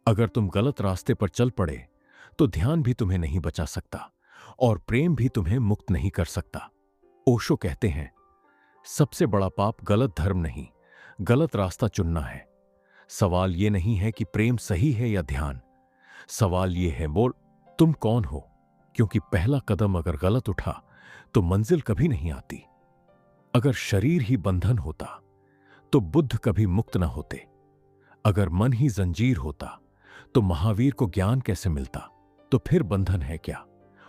अगर तुम गलत रास्ते पर चल पड़े तो ध्यान भी तुम्हें नहीं बचा सकता और प्रेम भी तुम्हें मुक्त नहीं कर सकता। ओशो कहते हैं, सबसे बड़ा पाप गलत धर्म नहीं, गलत रास्ता चुनना है। सवाल यह नहीं है कि प्रेम सही है या ध्यान, सवाल यह है बोल तुम कौन हो। क्योंकि पहला कदम अगर गलत उठा तो मंजिल कभी नहीं आती। अगर शरीर ही बंधन होता तो बुद्ध कभी मुक्त न होते। अगर मन ही जंजीर होता तो महावीर को ज्ञान कैसे मिलता। तो फिर बंधन है क्या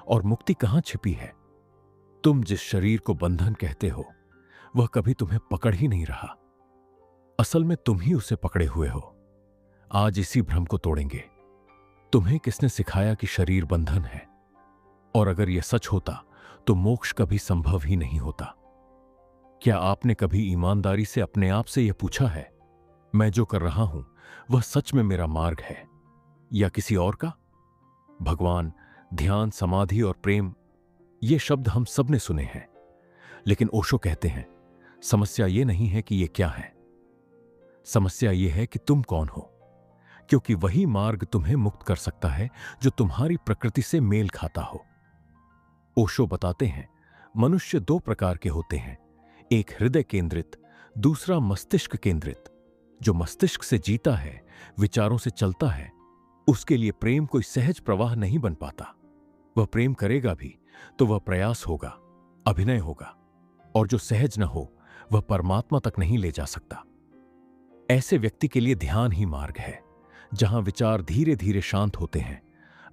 और मुक्ति कहां छिपी है। तुम जिस शरीर को बंधन कहते हो वह कभी तुम्हें पकड़ ही नहीं रहा। असल में तुम ही उसे पकड़े हुए हो। आज इसी भ्रम को तोड़ेंगे। तुम्हें किसने सिखाया कि शरीर बंधन है। और अगर यह सच होता तो मोक्ष कभी संभव ही नहीं होता। क्या आपने कभी ईमानदारी से अपने आप से यह पूछा है, मैं जो कर रहा हूं वह सच में मेरा मार्ग है या किसी और का। भगवान, ध्यान, समाधि और प्रेम, ये शब्द हम सब ने सुने हैं। लेकिन ओशो कहते हैं, समस्या ये नहीं है कि ये क्या है, समस्या ये है कि तुम कौन हो। क्योंकि वही मार्ग तुम्हें मुक्त कर सकता है जो तुम्हारी प्रकृति से मेल खाता हो। ओशो बताते हैं, मनुष्य दो प्रकार के होते हैं, एक हृदय केंद्रित, दूसरा मस्तिष्क केंद्रित। जो मस्तिष्क से जीता है, विचारों से चलता है, उसके लिए प्रेम कोई सहज प्रवाह नहीं बन पाता। वह प्रेम करेगा भी तो वह प्रयास होगा, अभिनय होगा, और जो सहज न हो वह परमात्मा तक नहीं ले जा सकता। ऐसे व्यक्ति के लिए ध्यान ही मार्ग है, जहां विचार धीरे धीरे शांत होते हैं,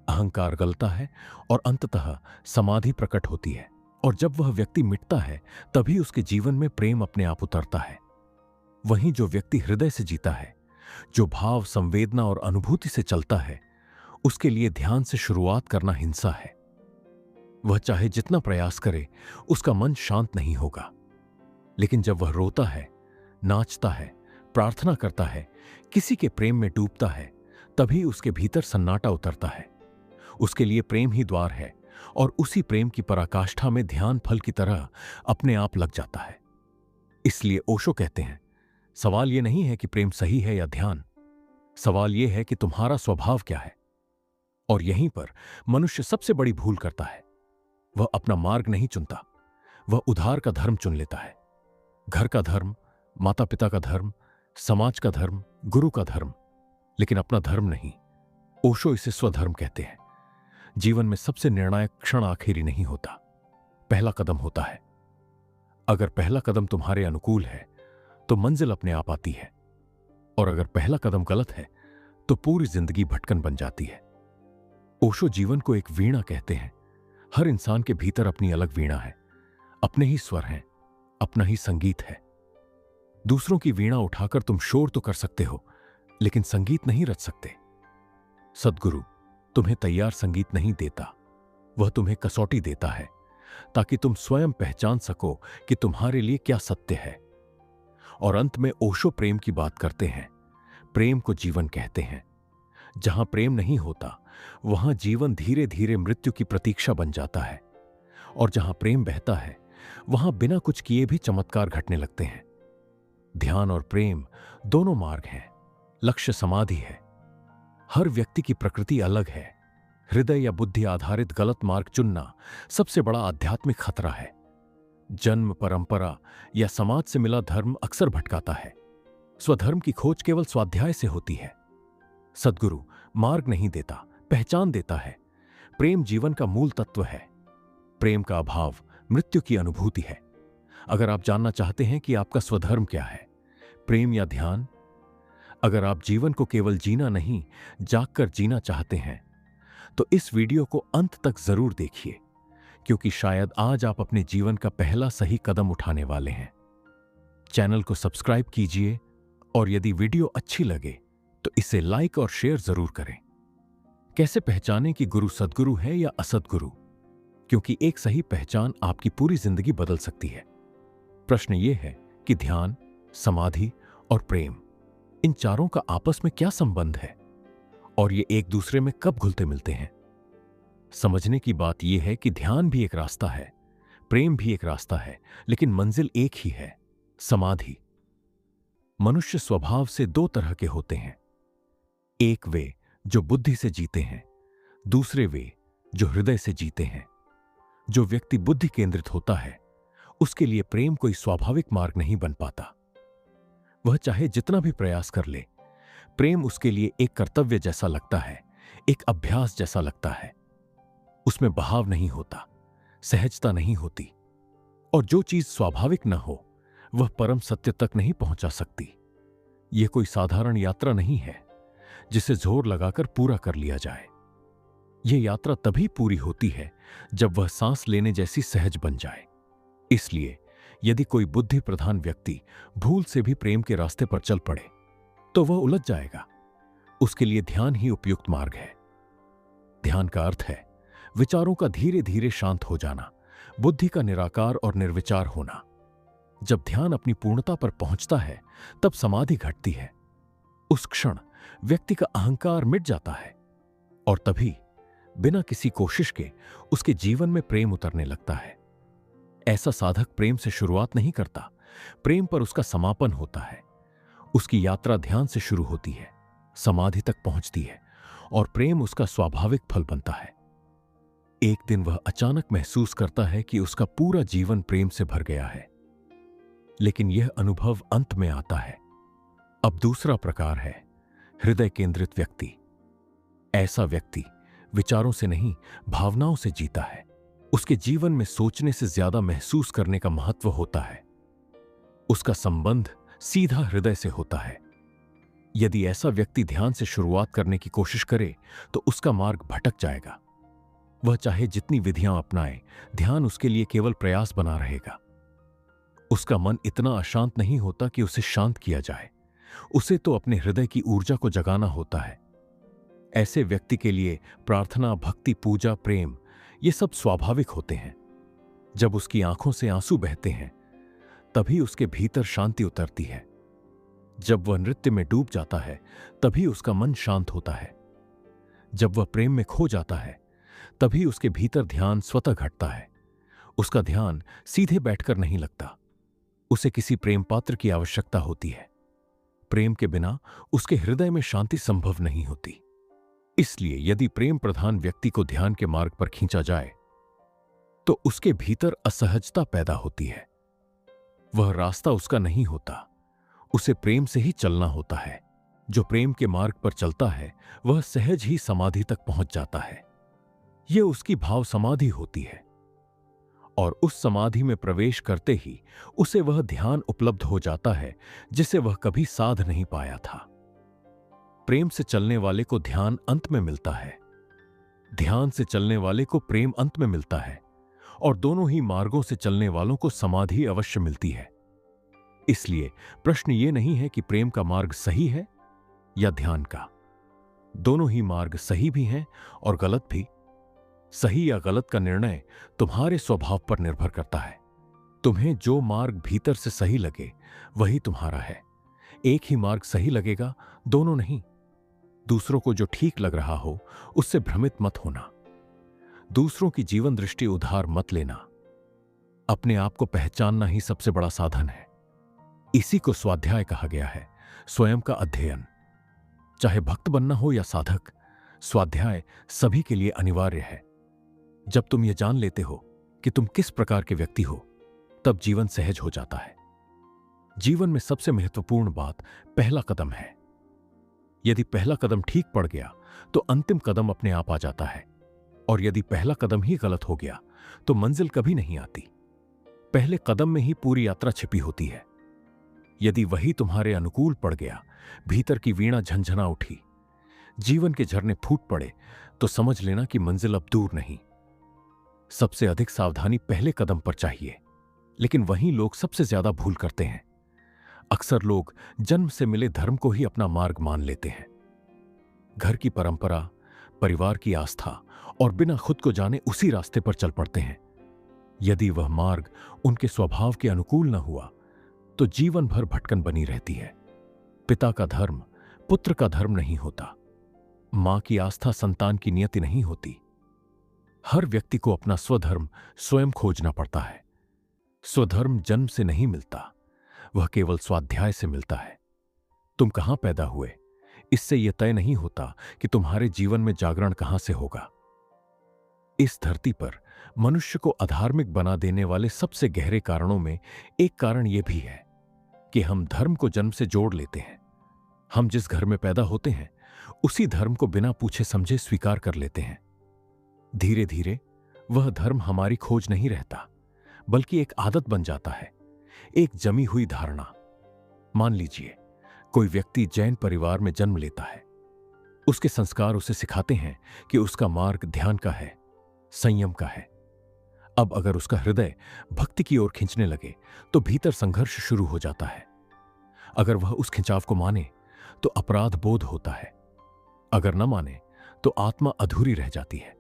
अहंकार गलता है और अंततः समाधि प्रकट होती है। और जब वह व्यक्ति मिटता है तभी उसके जीवन में प्रेम अपने आप उतरता है। वहीं जो व्यक्ति हृदय से जीता है, जो भाव, संवेदना और अनुभूति से चलता है, उसके लिए ध्यान से शुरुआत करना हिंसा है। वह चाहे जितना प्रयास करे, उसका मन शांत नहीं होगा। लेकिन जब वह रोता है, नाचता है, प्रार्थना करता है, किसी के प्रेम में डूबता है, तभी उसके भीतर सन्नाटा उतरता है। उसके लिए प्रेम ही द्वार है और उसी प्रेम की पराकाष्ठा में ध्यान फल की तरह अपने आप लग जाता है। इसलिए ओशो कहते हैं, सवाल यह नहीं है कि प्रेम सही है या ध्यान, सवाल यह है कि तुम्हारा स्वभाव क्या है। और यहीं पर मनुष्य सबसे बड़ी भूल करता है। वह अपना मार्ग नहीं चुनता, वह उधार का धर्म चुन लेता है। घर का धर्म, माता पिता का धर्म, समाज का धर्म, गुरु का धर्म, लेकिन अपना धर्म नहीं। ओशो इसे स्वधर्म कहते हैं। जीवन में सबसे निर्णायक क्षण आखिरी नहीं होता, पहला कदम होता है। अगर पहला कदम तुम्हारे अनुकूल है तो मंजिल अपने आप आती है, और अगर पहला कदम गलत है तो पूरी जिंदगी भटकन बन जाती है। ओशो जीवन को एक वीणा कहते हैं। हर इंसान के भीतर अपनी अलग वीणा है, अपने ही स्वर हैं, अपना ही संगीत है। दूसरों की वीणा उठाकर तुम शोर तो कर सकते हो, लेकिन संगीत नहीं रच सकते। सद्गुरु तुम्हें तैयार संगीत नहीं देता, वह तुम्हें कसौटी देता है, ताकि तुम स्वयं पहचान सको कि तुम्हारे लिए क्या सत्य है। और अंत में ओशो प्रेम की बात करते हैं। प्रेम को जीवन कहते हैं। जहां प्रेम नहीं होता वहां जीवन धीरे धीरे मृत्यु की प्रतीक्षा बन जाता है, और जहां प्रेम बहता है वहां बिना कुछ किए भी चमत्कार घटने लगते हैं। ध्यान और प्रेम दोनों मार्ग हैं, लक्ष्य समाधि है। हर व्यक्ति की प्रकृति अलग है। हृदय या बुद्धि आधारित गलत मार्ग चुनना सबसे बड़ा आध्यात्मिक खतरा है। जन्म, परंपरा या समाज से मिला धर्म अक्सर भटकाता है। स्वधर्म की खोज केवल स्वाध्याय से होती है। सद्गुरु मार्ग नहीं देता, पहचान देता है। प्रेम जीवन का मूल तत्व है। प्रेम का अभाव मृत्यु की अनुभूति है। अगर आप जानना चाहते हैं कि आपका स्वधर्म क्या है, प्रेम या ध्यान, अगर आप जीवन को केवल जीना नहीं जागकर जीना चाहते हैं, तो इस वीडियो को अंत तक जरूर देखिए, क्योंकि शायद आज आप अपने जीवन का पहला सही कदम उठाने वाले हैं। चैनल को सब्सक्राइब कीजिए, और यदि वीडियो अच्छी लगे तो इसे लाइक और शेयर जरूर करें। कैसे पहचानें कि गुरु सद्गुरु है या असद्गुरु? क्योंकि एक सही पहचान आपकी पूरी जिंदगी बदल सकती है। प्रश्न यह है कि ध्यान, समाधि और प्रेम, इन चारों का आपस में क्या संबंध है, और ये एक दूसरे में कब घुलते मिलते हैं? समझने की बात यह है कि ध्यान भी एक रास्ता है, प्रेम भी एक रास्ता है, लेकिन मंजिल एक ही है, समाधि। मनुष्य स्वभाव से दो तरह के होते हैं। एक वे जो बुद्धि से जीते हैं, दूसरे वे जो हृदय से जीते हैं। जो व्यक्ति बुद्धि केंद्रित होता है, उसके लिए प्रेम कोई स्वाभाविक मार्ग नहीं बन पाता। वह चाहे जितना भी प्रयास कर ले, प्रेम उसके लिए एक कर्तव्य जैसा लगता है, एक अभ्यास जैसा लगता है। उसमें बहाव नहीं होता, सहजता नहीं होती, और जो चीज स्वाभाविक न हो वह परम सत्य तक नहीं पहुंचा सकती। यह कोई साधारण यात्रा नहीं है जिसे जोर लगाकर पूरा कर लिया जाए। यह यात्रा तभी पूरी होती है जब वह सांस लेने जैसी सहज बन जाए। इसलिए यदि कोई बुद्धि प्रधान व्यक्ति भूल से भी प्रेम के रास्ते पर चल पड़े तो वह उलझ जाएगा। उसके लिए ध्यान ही उपयुक्त मार्ग है। ध्यान का अर्थ है विचारों का धीरे धीरे शांत हो जाना, बुद्धि का निराकार और निर्विचार होना। जब ध्यान अपनी पूर्णता पर पहुंचता है तब समाधि घटती है। उस क्षण व्यक्ति का अहंकार मिट जाता है और तभी बिना किसी कोशिश के उसके जीवन में प्रेम उतरने लगता है। ऐसा साधक प्रेम से शुरुआत नहीं करता, प्रेम पर उसका समापन होता है। उसकी यात्रा ध्यान से शुरू होती है, समाधि तक पहुंचती है और प्रेम उसका स्वाभाविक फल बनता है। एक दिन वह अचानक महसूस करता है कि उसका पूरा जीवन प्रेम से भर गया है। लेकिन यह अनुभव अंत में आता है। अब दूसरा प्रकार है हृदय केंद्रित व्यक्ति। ऐसा व्यक्ति विचारों से नहीं, भावनाओं से जीता है। उसके जीवन में सोचने से ज्यादा महसूस करने का महत्व होता है। उसका संबंध सीधा हृदय से होता है। यदि ऐसा व्यक्ति ध्यान से शुरुआत करने की कोशिश करे तो उसका मार्ग भटक जाएगा। वह चाहे जितनी विधियां अपनाए, ध्यान उसके लिए केवल प्रयास बना रहेगा। उसका मन इतना अशांत नहीं होता कि उसे शांत किया जाए। उसे तो अपने हृदय की ऊर्जा को जगाना होता है। ऐसे व्यक्ति के लिए प्रार्थना, भक्ति, पूजा, प्रेम ये सब स्वाभाविक होते हैं। जब उसकी आंखों से आंसू बहते हैं तभी उसके भीतर शांति उतरती है। जब वह नृत्य में डूब जाता है तभी उसका मन शांत होता है। जब वह प्रेम में खो जाता है तभी उसके भीतर ध्यान स्वतः घटता है। उसका ध्यान सीधे बैठकर नहीं लगता, उसे किसी प्रेम पात्र की आवश्यकता होती है। प्रेम के बिना उसके हृदय में शांति संभव नहीं होती। इसलिए यदि प्रेम प्रधान व्यक्ति को ध्यान के मार्ग पर खींचा जाए तो उसके भीतर असहजता पैदा होती है। वह रास्ता उसका नहीं होता, उसे प्रेम से ही चलना होता है। जो प्रेम के मार्ग पर चलता है वह सहज ही समाधि तक पहुंच जाता है। यह उसकी भाव समाधि होती है और उस समाधि में प्रवेश करते ही उसे वह ध्यान उपलब्ध हो जाता है जिसे वह कभी साध नहीं पाया था। प्रेम से चलने वाले को ध्यान अंत में मिलता है, ध्यान से चलने वाले को प्रेम अंत में मिलता है, और दोनों ही मार्गों से चलने वालों को समाधि अवश्य मिलती है। इसलिए प्रश्न ये नहीं है कि प्रेम का मार्ग सही है या ध्यान का। दोनों ही मार्ग सही भी हैं और गलत भी। सही या गलत का निर्णय तुम्हारे स्वभाव पर निर्भर करता है। तुम्हें जो मार्ग भीतर से सही लगे वही तुम्हारा है। एक ही मार्ग सही लगेगा, दोनों नहीं। दूसरों को जो ठीक लग रहा हो उससे भ्रमित मत होना। दूसरों की जीवन दृष्टि उधार मत लेना। अपने आप को पहचानना ही सबसे बड़ा साधन है। इसी को स्वाध्याय कहा गया है, स्वयं का अध्ययन। चाहे भक्त बनना हो या साधक, स्वाध्याय सभी के लिए अनिवार्य है। जब तुम ये जान लेते हो कि तुम किस प्रकार के व्यक्ति हो, तब जीवन सहज हो जाता है। जीवन में सबसे महत्वपूर्ण बात पहला कदम है। यदि पहला कदम ठीक पड़ गया तो अंतिम कदम अपने आप आ जाता है, और यदि पहला कदम ही गलत हो गया तो मंजिल कभी नहीं आती। पहले कदम में ही पूरी यात्रा छिपी होती है। यदि वही तुम्हारे अनुकूल पड़ गया, भीतर की वीणा झंझना उठी, जीवन के झरने फूट पड़े, तो समझ लेना कि मंजिल अब दूर नहीं। सबसे अधिक सावधानी पहले कदम पर चाहिए, लेकिन वहीं लोग सबसे ज्यादा भूल करते हैं। अक्सर लोग जन्म से मिले धर्म को ही अपना मार्ग मान लेते हैं। घर की परंपरा, परिवार की आस्था, और बिना खुद को जाने उसी रास्ते पर चल पड़ते हैं। यदि वह मार्ग उनके स्वभाव के अनुकूल न हुआ तो जीवन भर भटकन बनी रहती है। पिता का धर्म पुत्र का धर्म नहीं होता। मां की आस्था संतान की नियति नहीं होती। हर व्यक्ति को अपना स्वधर्म स्वयं खोजना पड़ता है। स्वधर्म जन्म से नहीं मिलता, वह केवल स्वाध्याय से मिलता है। तुम कहां पैदा हुए, इससे यह तय नहीं होता कि तुम्हारे जीवन में जागरण कहां से होगा। इस धरती पर मनुष्य को अधार्मिक बना देने वाले सबसे गहरे कारणों में एक कारण यह भी है कि हम धर्म को जन्म से जोड़ लेते हैं। हम जिस घर में पैदा होते हैं उसी धर्म को बिना पूछे समझे स्वीकार कर लेते हैं। धीरे धीरे वह धर्म हमारी खोज नहीं रहता, बल्कि एक आदत बन जाता है, एक जमी हुई धारणा। मान लीजिए कोई व्यक्ति जैन परिवार में जन्म लेता है। उसके संस्कार उसे सिखाते हैं कि उसका मार्ग ध्यान का है, संयम का है। अब अगर उसका हृदय भक्ति की ओर खींचने लगे तो भीतर संघर्ष शुरू हो जाता है। अगर वह उस खिंचाव को माने तो अपराध बोध होता है, अगर न माने तो आत्मा अधूरी रह जाती है।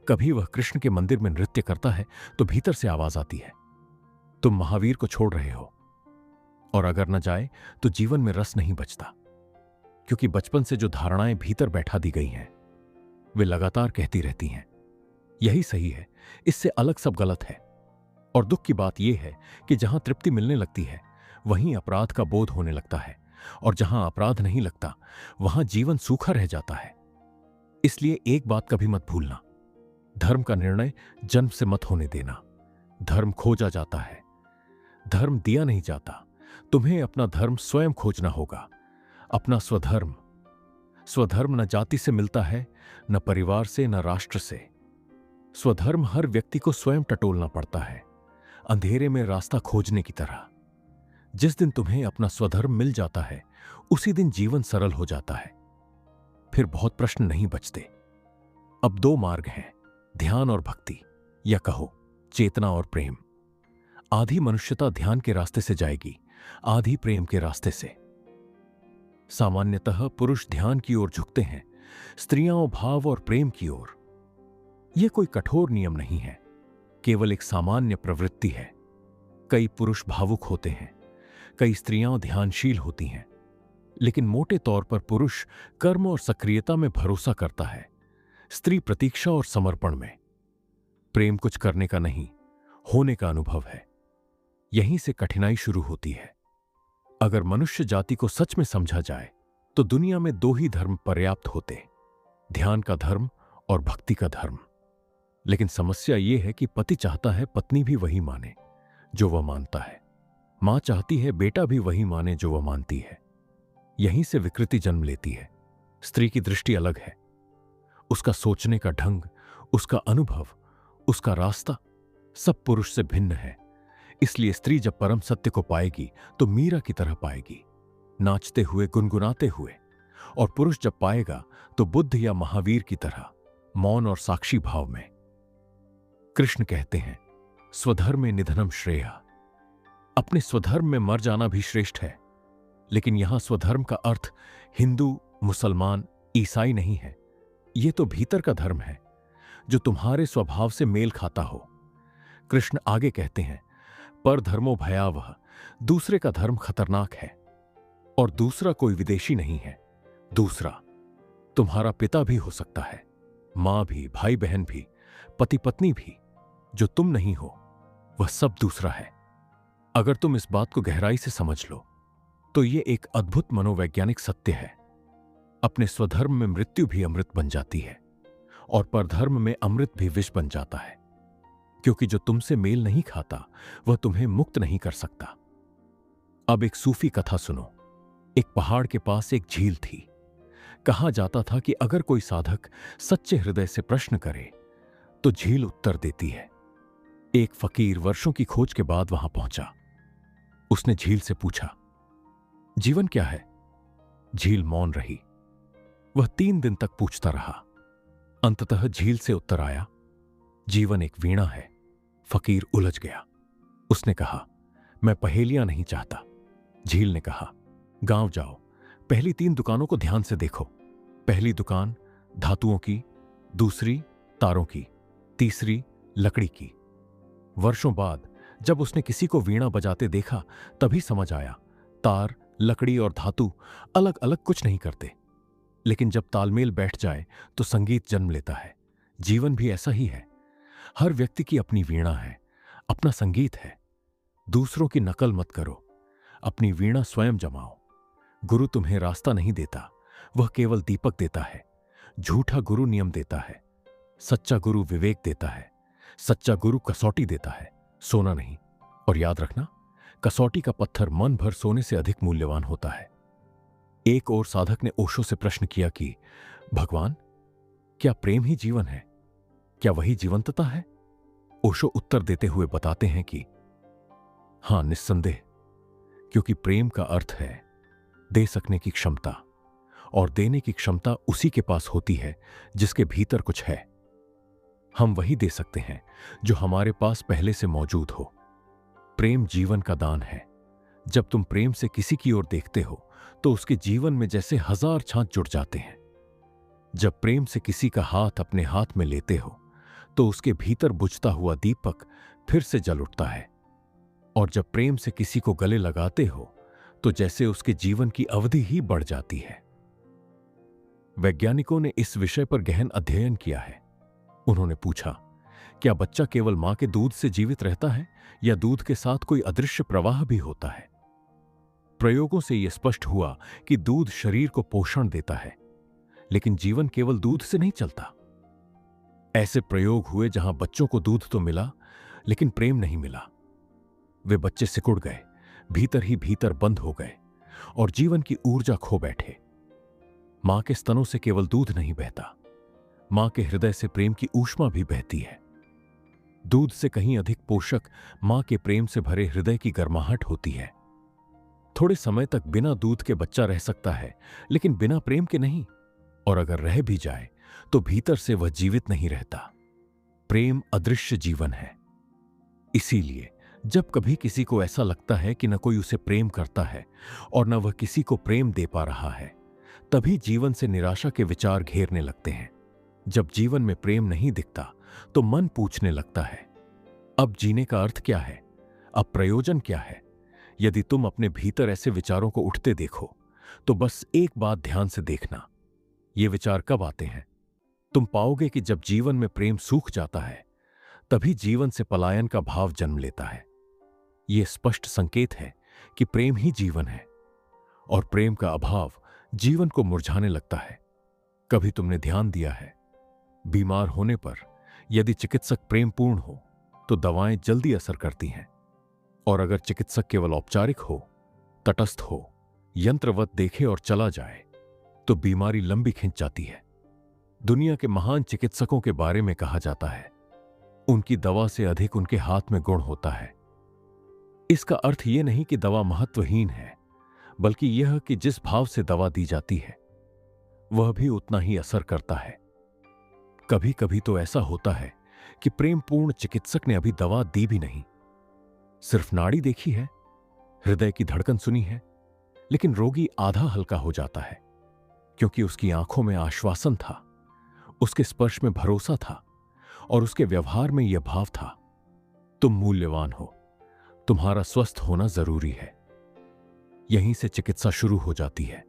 कभी वह कृष्ण के मंदिर में नृत्य करता है तो भीतर से आवाज आती है, तुम महावीर को छोड़ रहे हो। और अगर न जाए तो जीवन में रस नहीं बचता, क्योंकि बचपन से जो धारणाएं भीतर बैठा दी गई हैं वे लगातार कहती रहती हैं यही सही है, इससे अलग सब गलत है। और दुख की बात यह है कि जहां तृप्ति मिलने लगती है वहीं अपराध का बोध होने लगता है, और जहां अपराध नहीं लगता वहां जीवन सूखा रह जाता है। इसलिए एक बात कभी मत भूलना, धर्म का निर्णय जन्म से मत होने देना। धर्म खोजा जाता है, धर्म दिया नहीं जाता। तुम्हें अपना धर्म स्वयं खोजना होगा, अपना स्वधर्म। स्वधर्म न जाति से मिलता है, न परिवार से, न राष्ट्र से। स्वधर्म हर व्यक्ति को स्वयं टटोलना पड़ता है, अंधेरे में रास्ता खोजने की तरह। जिस दिन तुम्हें अपना स्वधर्म मिल जाता है उसी दिन जीवन सरल हो जाता है, फिर बहुत प्रश्न नहीं बचते। अब दो मार्ग हैं, ध्यान और भक्ति, या कहो चेतना और प्रेम। आधी मनुष्यता ध्यान के रास्ते से जाएगी, आधी प्रेम के रास्ते से। सामान्यतः पुरुष ध्यान की ओर झुकते हैं, स्त्रियां भाव और प्रेम की ओर। यह कोई कठोर नियम नहीं है, केवल एक सामान्य प्रवृत्ति है। कई पुरुष भावुक होते हैं, कई स्त्रियां ध्यानशील होती हैं, लेकिन मोटे तौर पर पुरुष कर्म और सक्रियता में भरोसा करता है, स्त्री प्रतीक्षा और समर्पण में। प्रेम कुछ करने का नहीं, होने का अनुभव है। यहीं से कठिनाई शुरू होती है। अगर मनुष्य जाति को सच में समझा जाए तो दुनिया में दो ही धर्म पर्याप्त होते, ध्यान का धर्म और भक्ति का धर्म। लेकिन समस्या यह है कि पति चाहता है पत्नी भी वही माने जो वह मानता है, मां चाहती है बेटा भी वही माने जो वह मानती है। यहीं से विकृति जन्म लेती है। स्त्री की दृष्टि अलग है, उसका सोचने का ढंग, उसका अनुभव, उसका रास्ता सब पुरुष से भिन्न है। इसलिए स्त्री जब परम सत्य को पाएगी तो मीरा की तरह पाएगी, नाचते हुए, गुनगुनाते हुए। और पुरुष जब पाएगा तो बुद्ध या महावीर की तरह, मौन और साक्षी भाव में। कृष्ण कहते हैं, स्वधर्मे निधनम श्रेया। अपने स्वधर्म में मर जाना भी श्रेष्ठ है। लेकिन यहां स्वधर्म का अर्थ हिंदू, मुसलमान, ईसाई नहीं है। यह तो भीतर का धर्म है जो तुम्हारे स्वभाव से मेल खाता हो। कृष्ण आगे कहते हैं, पर धर्मो भयावह, दूसरे का धर्म खतरनाक है। और दूसरा कोई विदेशी नहीं है। दूसरा तुम्हारा पिता भी हो सकता है, मां भी, भाई बहन भी, पति पत्नी भी। जो तुम नहीं हो वह सब दूसरा है। अगर तुम इस बात को गहराई से समझ लो तो यह एक अद्भुत मनोवैज्ञानिक सत्य है। अपने स्वधर्म में मृत्यु भी अमृत बन जाती है और परधर्म में अमृत भी विष बन जाता है, क्योंकि जो तुमसे मेल नहीं खाता वह तुम्हें मुक्त नहीं कर सकता। अब एक सूफी कथा सुनो। एक पहाड़ के पास एक झील थी। कहा जाता था कि अगर कोई साधक सच्चे हृदय से प्रश्न करे तो झील उत्तर देती है। एक फकीर वर्षों की खोज के बाद वहां पहुंचा। उसने झील से पूछा, जीवन क्या है? झील मौन रही। वह 3 दिन तक पूछता रहा। अंततः झील से उत्तर आया, जीवन एक वीणा है। फकीर उलझ गया। उसने कहा, मैं पहेलियां नहीं चाहता। झील ने कहा, गांव जाओ, पहली 3 दुकानों को ध्यान से देखो। पहली दुकान धातुओं की, दूसरी तारों की, तीसरी लकड़ी की। वर्षों बाद जब उसने किसी को वीणा बजाते देखा तभी समझ आया, तार, लकड़ी और धातु अलग अलग कुछ नहीं करते, लेकिन जब तालमेल बैठ जाए तो संगीत जन्म लेता है। जीवन भी ऐसा ही है। हर व्यक्ति की अपनी वीणा है, अपना संगीत है। दूसरों की नकल मत करो, अपनी वीणा स्वयं जमाओ। गुरु तुम्हें रास्ता नहीं देता, वह केवल दीपक देता है। झूठा गुरु नियम देता है, सच्चा गुरु विवेक देता है। सच्चा गुरु कसौटी देता है, सोना नहीं। और याद रखना, कसौटी का पत्थर मन भर सोने से अधिक मूल्यवान होता है। एक और साधक ने ओशो से प्रश्न किया कि भगवान, क्या प्रेम ही जीवन है? क्या वही जीवंतता है? ओशो उत्तर देते हुए बताते हैं कि हां, निस्संदेह, क्योंकि प्रेम का अर्थ है दे सकने की क्षमता, और देने की क्षमता उसी के पास होती है जिसके भीतर कुछ है। हम वही दे सकते हैं जो हमारे पास पहले से मौजूद हो। प्रेम जीवन का दान है। जब तुम प्रेम से किसी की ओर देखते हो तो उसके जीवन में जैसे हजार छांच जुड़ जाते हैं। जब प्रेम से किसी का हाथ अपने हाथ में लेते हो तो उसके भीतर बुझता हुआ दीपक फिर से जल उठता है। और जब प्रेम से किसी को गले लगाते हो तो जैसे उसके जीवन की अवधि ही बढ़ जाती है। वैज्ञानिकों ने इस विषय पर गहन अध्ययन किया है। उन्होंने पूछा, क्या बच्चा केवल मां के दूध से जीवित रहता है या दूध के साथ कोई अदृश्य प्रवाह भी होता है? प्रयोगों से यह स्पष्ट हुआ कि दूध शरीर को पोषण देता है, लेकिन जीवन केवल दूध से नहीं चलता। ऐसे प्रयोग हुए जहां बच्चों को दूध तो मिला, लेकिन प्रेम नहीं मिला। वे बच्चे सिकुड़ गए, भीतर ही भीतर बंद हो गए और जीवन की ऊर्जा खो बैठे। मां के स्तनों से केवल दूध नहीं बहता, मां के हृदय से प्रेम की ऊष्मा भी बहती है। दूध से कहीं अधिक पोषक मां के प्रेम से भरे हृदय की गर्माहट होती है। थोड़े समय तक बिना दूध के बच्चा रह सकता है, लेकिन बिना प्रेम के नहीं। और अगर रह भी जाए तो भीतर से वह जीवित नहीं रहता। प्रेम अदृश्य जीवन है। इसीलिए जब कभी किसी को ऐसा लगता है कि न कोई उसे प्रेम करता है और न वह किसी को प्रेम दे पा रहा है, तभी जीवन से निराशा के विचार घेरने लगते हैं। जब जीवन में प्रेम नहीं दिखता तो मन पूछने लगता है, अब जीने का अर्थ क्या है? अब प्रयोजन क्या है? यदि तुम अपने भीतर ऐसे विचारों को उठते देखो तो बस एक बात ध्यान से देखना, ये विचार कब आते हैं? तुम पाओगे कि जब जीवन में प्रेम सूख जाता है, तभी जीवन से पलायन का भाव जन्म लेता है। यह स्पष्ट संकेत है कि प्रेम ही जीवन है और प्रेम का अभाव जीवन को मुरझाने लगता है। कभी तुमने ध्यान दिया है, बीमार होने पर यदि चिकित्सक प्रेमपूर्ण हो तो दवाएं जल्दी असर करती हैं, और अगर चिकित्सक केवल औपचारिक हो, तटस्थ हो, यंत्रवत देखे और चला जाए तो बीमारी लंबी खिंच जाती है। दुनिया के महान चिकित्सकों के बारे में कहा जाता है, उनकी दवा से अधिक उनके हाथ में गुण होता है। इसका अर्थ यह नहीं कि दवा महत्वहीन है, बल्कि यह कि जिस भाव से दवा दी जाती है वह भी उतना ही असर करता है। कभी कभी तो ऐसा होता है कि प्रेमपूर्ण चिकित्सक ने अभी दवा दी भी नहीं, सिर्फ नाड़ी देखी है, हृदय की धड़कन सुनी है, लेकिन रोगी आधा हल्का हो जाता है क्योंकि उसकी आंखों में आश्वासन था, उसके स्पर्श में भरोसा था और उसके व्यवहार में यह भाव था, तुम मूल्यवान हो, तुम्हारा स्वस्थ होना जरूरी है। यहीं से चिकित्सा शुरू हो जाती है।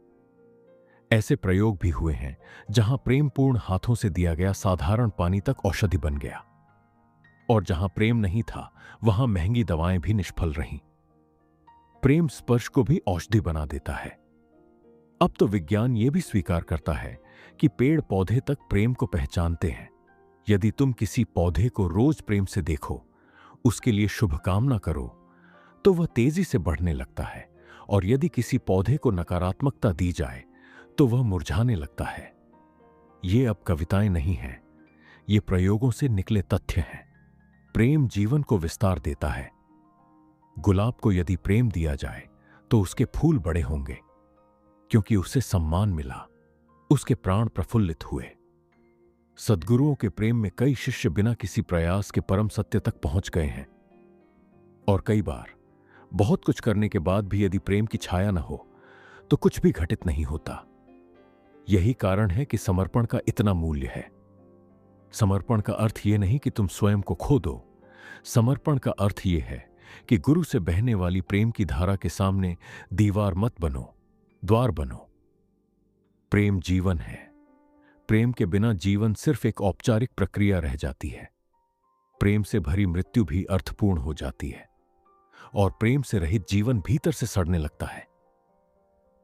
ऐसे प्रयोग भी हुए हैं जहां प्रेमपूर्ण हाथों से दिया गया साधारण पानी तक औषधि बन गया, और जहां प्रेम नहीं था वहां महंगी दवाएं भी निष्फल रहीं। प्रेम स्पर्श को भी औषधि बना देता है। अब तो विज्ञान यह भी स्वीकार करता है कि पेड़ पौधे तक प्रेम को पहचानते हैं। यदि तुम किसी पौधे को रोज प्रेम से देखो, उसके लिए शुभकामना करो, तो वह तेजी से बढ़ने लगता है, और यदि किसी पौधे को नकारात्मकता दी जाए तो वह मुरझाने लगता है। ये अब कविताएं नहीं हैं, ये प्रयोगों से निकले तथ्य हैं। प्रेम जीवन को विस्तार देता है। गुलाब को यदि प्रेम दिया जाए तो उसके फूल बड़े होंगे, क्योंकि उसे सम्मान मिला, उसके प्राण प्रफुल्लित हुए। सद्गुरुओं के प्रेम में कई शिष्य बिना किसी प्रयास के परम सत्य तक पहुंच गए हैं। और कई बार बहुत कुछ करने के बाद भी यदि प्रेम की छाया न हो तो कुछ भी घटित नहीं होता। यही कारण है कि समर्पण का इतना मूल्य है। समर्पण का अर्थ यह नहीं कि तुम स्वयं को खो दो। समर्पण का अर्थ यह है कि गुरु से बहने वाली प्रेम की धारा के सामने दीवार मत बनो, द्वार बनो। प्रेम जीवन है। प्रेम के बिना जीवन सिर्फ एक औपचारिक प्रक्रिया रह जाती है। प्रेम से भरी मृत्यु भी अर्थपूर्ण हो जाती है, और प्रेम से रहित जीवन भीतर से सड़ने लगता है।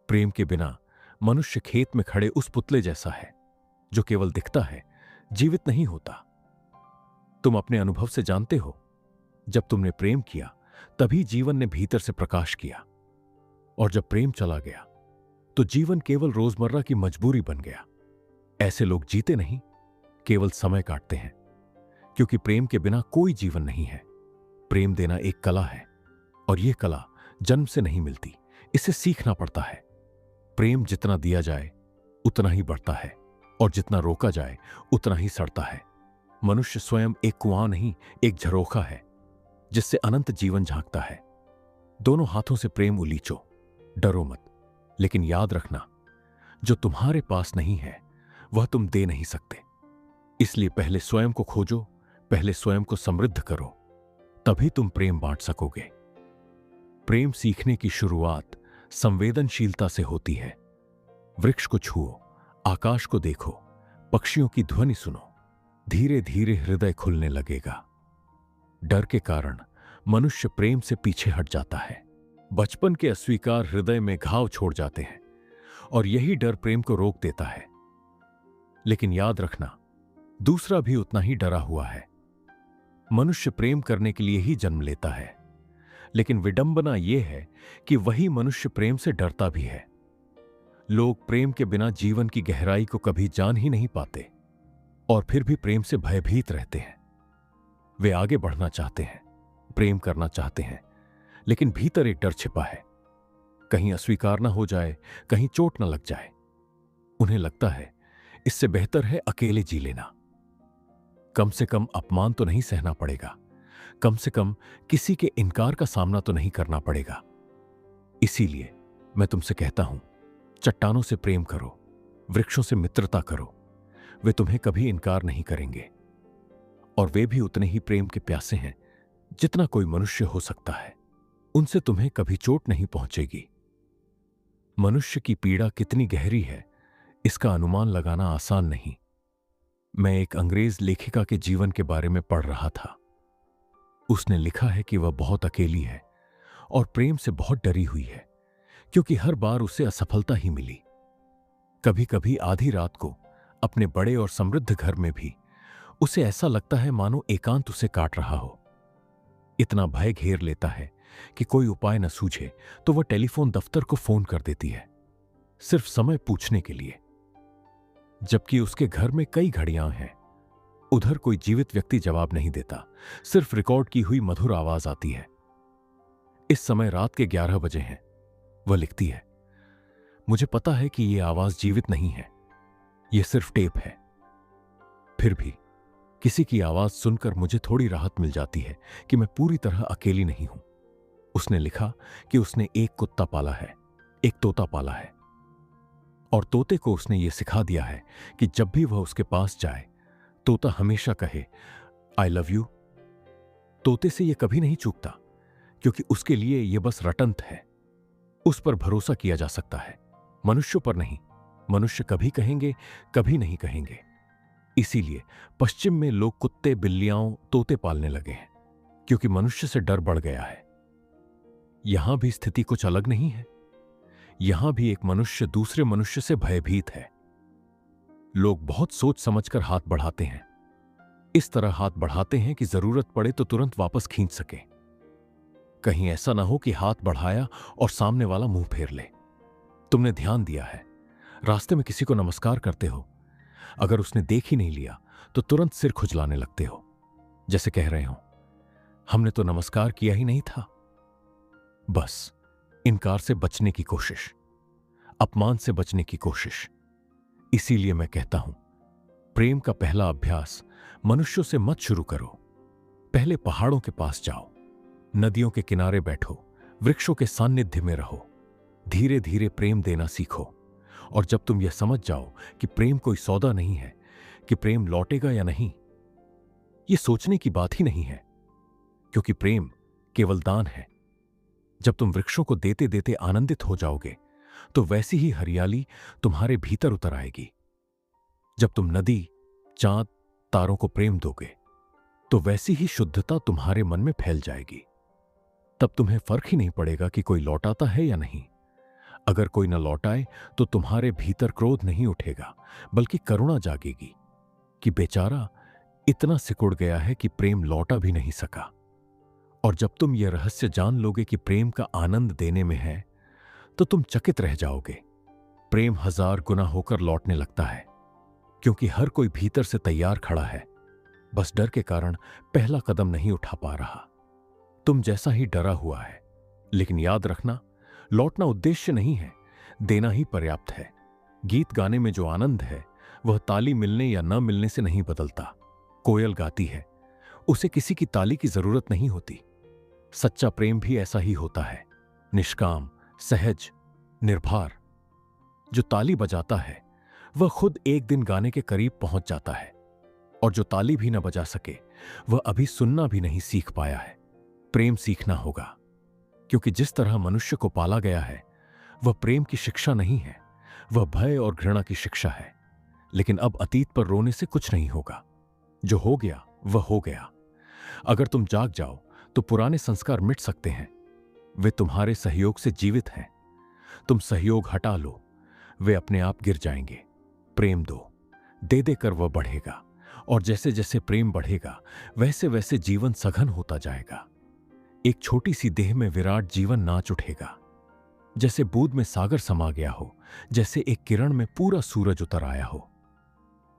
प्रेम के बिना मनुष्य खेत में खड़े उस पुतले जैसा है जो केवल दिखता है, जीवित नहीं होता। तुम अपने अनुभव से जानते हो, जब तुमने प्रेम किया तभी जीवन ने भीतर से प्रकाश किया, और जब प्रेम चला गया तो जीवन केवल रोजमर्रा की मजबूरी बन गया। ऐसे लोग जीते नहीं, केवल समय काटते हैं, क्योंकि प्रेम के बिना कोई जीवन नहीं है। प्रेम देना एक कला है, और यह कला जन्म से नहीं मिलती, इसे सीखना पड़ता है। प्रेम जितना दिया जाए उतना ही बढ़ता है, और जितना रोका जाए उतना ही सड़ता है। मनुष्य स्वयं एक कुआं नहीं, एक झरोखा है जिससे अनंत जीवन झांकता है। दोनों हाथों से प्रेम उलीचो, डरो मत, लेकिन याद रखना, जो तुम्हारे पास नहीं है वह तुम दे नहीं सकते। इसलिए पहले स्वयं को खोजो, पहले स्वयं को समृद्ध करो, तभी तुम प्रेम बांट सकोगे। प्रेम सीखने की शुरुआत संवेदनशीलता से होती है। वृक्ष को छुओ, आकाश को देखो, पक्षियों की ध्वनि सुनो, धीरे धीरे हृदय खुलने लगेगा। डर के कारण मनुष्य प्रेम से पीछे हट जाता है। बचपन के अस्वीकार हृदय में घाव छोड़ जाते हैं, और यही डर प्रेम को रोक देता है। लेकिन याद रखना, दूसरा भी उतना ही डरा हुआ है। मनुष्य प्रेम करने के लिए ही जन्म लेता है, लेकिन विडंबना यह है कि वही मनुष्य प्रेम से डरता भी है। लोग प्रेम के बिना जीवन की गहराई को कभी जान ही नहीं पाते, और फिर भी प्रेम से भयभीत रहते हैं। वे आगे बढ़ना चाहते हैं, प्रेम करना चाहते हैं, लेकिन भीतर एक डर छिपा है, कहीं अस्वीकार ना हो जाए, कहीं चोट ना लग जाए। उन्हें लगता है इससे बेहतर है अकेले जी लेना। कम से कम अपमान तो नहीं सहना पड़ेगा, कम से कम किसी के इनकार का सामना तो नहीं करना पड़ेगा। इसीलिए मैं तुमसे कहता हूं, चट्टानों से प्रेम करो, वृक्षों से मित्रता करो। वे तुम्हें कभी इनकार नहीं करेंगे, और वे भी उतने ही प्रेम के प्यासे हैं जितना कोई मनुष्य हो सकता है। उनसे तुम्हें कभी चोट नहीं पहुंचेगी। मनुष्य की पीड़ा कितनी गहरी है, इसका अनुमान लगाना आसान नहीं। मैं एक अंग्रेज लेखिका के जीवन के बारे में पढ़ रहा था। उसने लिखा है कि वह बहुत अकेली है और प्रेम से बहुत डरी हुई है, क्योंकि हर बार उसे असफलता ही मिली। कभी कभी आधी रात को अपने बड़े और समृद्ध घर में भी उसे ऐसा लगता है मानो एकांत उसे काट रहा हो। इतना भय घेर लेता है कि कोई उपाय न सूझे तो वह टेलीफोन दफ्तर को फोन कर देती है, सिर्फ समय पूछने के लिए। जबकि उसके घर में कई घड़ियां हैं, उधर कोई जीवित व्यक्ति जवाब नहीं देता, सिर्फ रिकॉर्ड की हुई मधुर आवाज आती है। इस समय रात के 11 बजे हैं। वह लिखती है, मुझे पता है कि यह आवाज जीवित नहीं है, यह सिर्फ टेप है। फिर भी किसी की आवाज सुनकर मुझे थोड़ी राहत मिल जाती है कि मैं पूरी तरह अकेली नहीं हूं। उसने लिखा कि उसने एक कुत्ता पाला है, एक तोता पाला है, और तोते को उसने यह सिखा दिया है कि जब भी वह उसके पास जाए, तोता हमेशा कहे आई लव यू। तोते से यह कभी नहीं चूकता, क्योंकि उसके लिए यह बस रटंत है। उस पर भरोसा किया जा सकता है, मनुष्यों पर नहीं। मनुष्य कभी कहेंगे, कभी नहीं कहेंगे। इसीलिए पश्चिम में लोग कुत्ते, बिल्लियां, तोते पालने लगे हैं, क्योंकि मनुष्य से डर बढ़ गया है। यहां भी स्थिति कुछ अलग नहीं है। यहां भी एक मनुष्य दूसरे मनुष्य से भयभीत है। लोग बहुत सोच समझकर हाथ बढ़ाते हैं। इस तरह हाथ बढ़ाते हैं कि जरूरत पड़े तो तुरंत वापस खींच सके। कहीं ऐसा ना हो कि हाथ बढ़ाया और सामने वाला मुंह फेर ले। तुमने ध्यान दिया है, रास्ते में किसी को नमस्कार करते हो, अगर उसने देख ही नहीं लिया तो तुरंत सिर खुजलाने लगते हो, जैसे कह रहे हो हमने तो नमस्कार किया ही नहीं था। बस इनकार से बचने की कोशिश, अपमान से बचने की कोशिश। इसीलिए मैं कहता हूं, प्रेम का पहला अभ्यास मनुष्यों से मत शुरू करो। पहले पहाड़ों के पास जाओ, नदियों के किनारे बैठो, वृक्षों के सान्निध्य में रहो। धीरे धीरे प्रेम देना सीखो, और जब तुम यह समझ जाओ कि प्रेम कोई सौदा नहीं है, कि प्रेम लौटेगा या नहीं, यह सोचने की बात ही नहीं है, क्योंकि प्रेम केवल दान है। जब तुम वृक्षों को देते देते आनंदित हो जाओगे, तो वैसी ही हरियाली तुम्हारे भीतर उतर आएगी। जब तुम नदी, चांद, तारों को प्रेम दोगे, तो वैसी ही शुद्धता तुम्हारे मन में फैल जाएगी। तब तुम्हें फर्क ही नहीं पड़ेगा कि कोई लौटाता है या नहीं। अगर कोई न लौट आए तो तुम्हारे भीतर क्रोध नहीं उठेगा, बल्कि करुणा जागेगी कि बेचारा इतना सिकुड़ गया है कि प्रेम लौटा भी नहीं सका। और जब तुम यह रहस्य जान लोगे कि प्रेम का आनंद देने में है, तो तुम चकित रह जाओगे। प्रेम 1000 गुना होकर लौटने लगता है, क्योंकि हर कोई भीतर से तैयार खड़ा है, बस डर के कारण पहला कदम नहीं उठा पा रहा। तुम जैसा ही डरा हुआ है। लेकिन याद रखना, लौटना उद्देश्य नहीं है, देना ही पर्याप्त है। गीत गाने में जो आनंद है वह ताली मिलने या न मिलने से नहीं बदलता। कोयल गाती है, उसे किसी की ताली की जरूरत नहीं होती। सच्चा प्रेम भी ऐसा ही होता है, निष्काम, सहज, निर्भर। जो ताली बजाता है वह खुद एक दिन गाने के करीब पहुंच जाता है, और जो ताली भी न बजा सके वह अभी सुनना भी नहीं सीख पाया है। प्रेम सीखना होगा, क्योंकि जिस तरह मनुष्य को पाला गया है वह प्रेम की शिक्षा नहीं है, वह भय और घृणा की शिक्षा है। लेकिन अब अतीत पर रोने से कुछ नहीं होगा। जो हो गया वह हो गया। अगर तुम जाग जाओ तो पुराने संस्कार मिट सकते हैं। वे तुम्हारे सहयोग से जीवित हैं। तुम सहयोग हटा लो, वे अपने आप गिर जाएंगे। प्रेम दो, दे देकर वह बढ़ेगा, और जैसे जैसे प्रेम बढ़ेगा वैसे वैसे जीवन सघन होता जाएगा। एक छोटी सी देह में विराट जीवन नाच उठेगा, जैसे बूंद में सागर समा गया हो, जैसे एक किरण में पूरा सूरज उतर आया हो।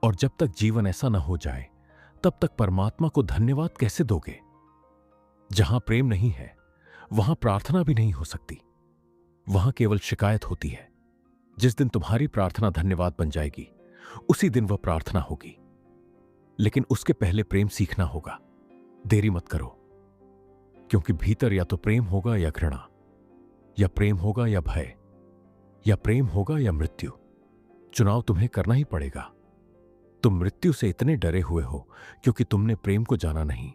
और जब तक जीवन ऐसा न हो जाए तब तक परमात्मा को धन्यवाद कैसे दोगे? जहां प्रेम नहीं है वहां प्रार्थना भी नहीं हो सकती, वहां केवल शिकायत होती है। जिस दिन तुम्हारी प्रार्थना धन्यवाद बन जाएगी, उसी दिन वह प्रार्थना होगी। लेकिन उसके पहले प्रेम सीखना होगा। देरी मत करो, क्योंकि भीतर या तो प्रेम होगा या घृणा, या प्रेम होगा या भय, या प्रेम होगा या मृत्यु। चुनाव तुम्हें करना ही पड़ेगा। तुम मृत्यु से इतने डरे हुए हो क्योंकि तुमने प्रेम को जाना नहीं।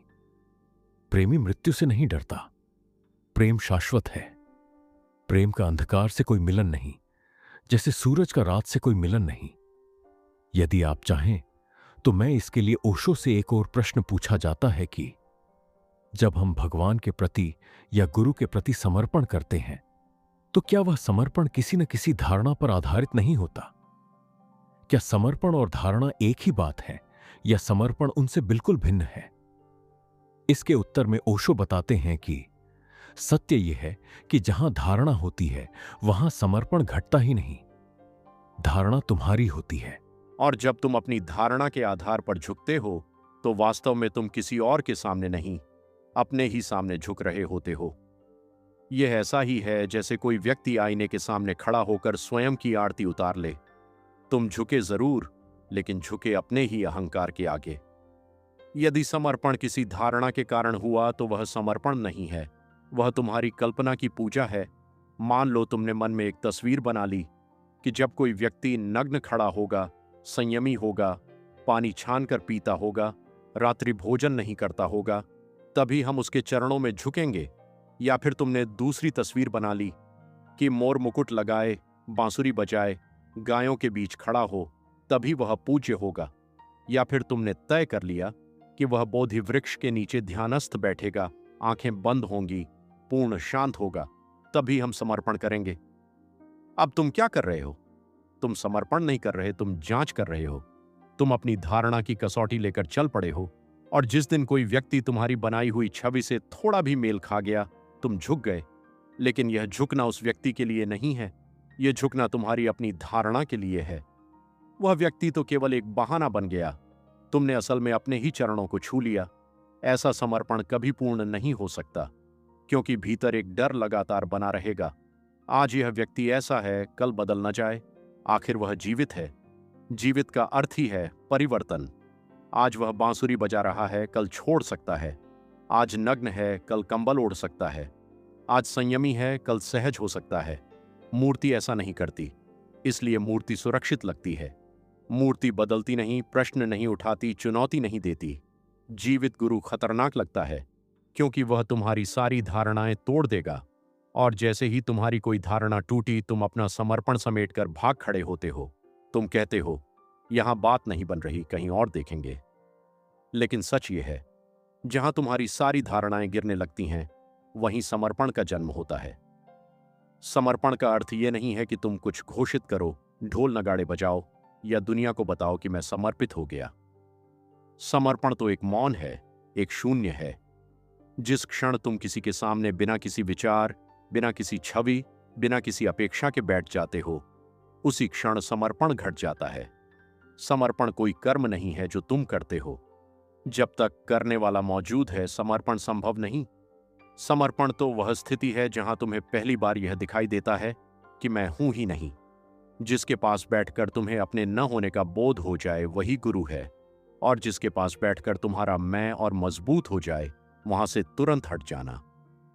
प्रेमी मृत्यु से नहीं डरता। प्रेम शाश्वत है। प्रेम का अंधकार से कोई मिलन नहीं, जैसे सूरज का रात से कोई मिलन नहीं। यदि आप चाहें तो मैं इसके लिए ओशो से एक और प्रश्न पूछा जाता है कि जब हम भगवान के प्रति या गुरु के प्रति समर्पण करते हैं, तो क्या वह समर्पण किसी न किसी धारणा पर आधारित नहीं होता? क्या समर्पण और धारणा एक ही बात है, या समर्पण उनसे बिल्कुल भिन्न है? इसके उत्तर में ओशो बताते हैं कि सत्य यह है कि जहां धारणा होती है वहां समर्पण घटता ही नहीं। धारणा तुम्हारी होती है। और जब तुम अपनी धारणा के आधार पर झुकते हो तो वास्तव में तुम किसी और के सामने नहीं, अपने ही सामने झुक रहे होते हो। यह ऐसा ही है जैसे कोई व्यक्ति आईने के सामने खड़ा होकर स्वयं की आरती उतार ले। तुम झुके जरूर, लेकिन झुके अपने ही अहंकार के आगे। यदि समर्पण किसी धारणा के कारण हुआ तो वह समर्पण नहीं है, वह तुम्हारी कल्पना की पूजा है। मान लो तुमने मन में एक तस्वीर बना ली कि जब कोई व्यक्ति नग्न खड़ा होगा, संयमी होगा, पानी छान कर पीता होगा, रात्रि भोजन नहीं करता होगा, तभी हम उसके चरणों में झुकेंगे। या फिर तुमने दूसरी तस्वीर बना ली कि मोर मुकुट लगाए, बांसुरी बजाए, गायों के बीच खड़ा हो, तभी वह पूज्य होगा। या फिर तुमने तय कर लिया कि वह बोधि वृक्ष के नीचे ध्यानस्थ बैठेगा, आंखें बंद होंगी, पूर्ण शांत होगा, तभी हम समर्पण करेंगे। अब तुम क्या कर रहे हो? तुम समर्पण नहीं कर रहे, तुम जांच कर रहे हो। तुम अपनी धारणा की कसौटी लेकर चल पड़े हो, और जिस दिन कोई व्यक्ति तुम्हारी बनाई हुई छवि से थोड़ा भी मेल खा गया, तुम झुक गए। लेकिन यह झुकना उस व्यक्ति के लिए नहीं है, यह झुकना तुम्हारी अपनी धारणा के लिए है। वह व्यक्ति तो केवल एक बहाना बन गया, तुमने असल में अपने ही चरणों को छू लिया। ऐसा समर्पण कभी पूर्ण नहीं हो सकता, क्योंकि भीतर एक डर लगातार बना रहेगा। आज यह व्यक्ति ऐसा है, कल बदल न जाए। आखिर वह जीवित है। जीवित का अर्थ ही है परिवर्तन। आज वह बांसुरी बजा रहा है, कल छोड़ सकता है। आज नग्न है, कल कंबल ओढ़ सकता है। आज संयमी है, कल सहज हो सकता है। मूर्ति ऐसा नहीं करती, इसलिए मूर्ति सुरक्षित लगती है। मूर्ति बदलती नहीं, प्रश्न नहीं उठाती, चुनौती नहीं देती। जीवित गुरु खतरनाक लगता है, क्योंकि वह तुम्हारी सारी धारणाएं तोड़ देगा। और जैसे ही तुम्हारी कोई धारणा टूटी, तुम अपना समर्पण समेटकर भाग खड़े होते हो। तुम कहते हो, यहां बात नहीं बन रही, कहीं और देखेंगे। लेकिन सच ये है, जहां तुम्हारी सारी धारणाएं गिरने लगती हैं, वहीं समर्पण का जन्म होता है। समर्पण का अर्थ यह नहीं है कि तुम कुछ घोषित करो, ढोल नगाड़े बजाओ या दुनिया को बताओ कि मैं समर्पित हो गया। समर्पण तो एक मौन है, एक शून्य है। जिस क्षण तुम किसी के सामने बिना किसी विचार, बिना किसी छवि, बिना किसी अपेक्षा के बैठ जाते हो, उसी क्षण समर्पण घट जाता है। समर्पण कोई कर्म नहीं है जो तुम करते हो। जब तक करने वाला मौजूद है, समर्पण संभव नहीं। समर्पण तो वह स्थिति है जहां तुम्हें पहली बार यह दिखाई देता है कि मैं हूं ही नहीं। जिसके पास बैठकर तुम्हें अपने न होने का बोध हो जाए वही गुरु है, और जिसके पास बैठकर तुम्हारा मैं और मजबूत हो जाए, वहां से तुरंत हट जाना।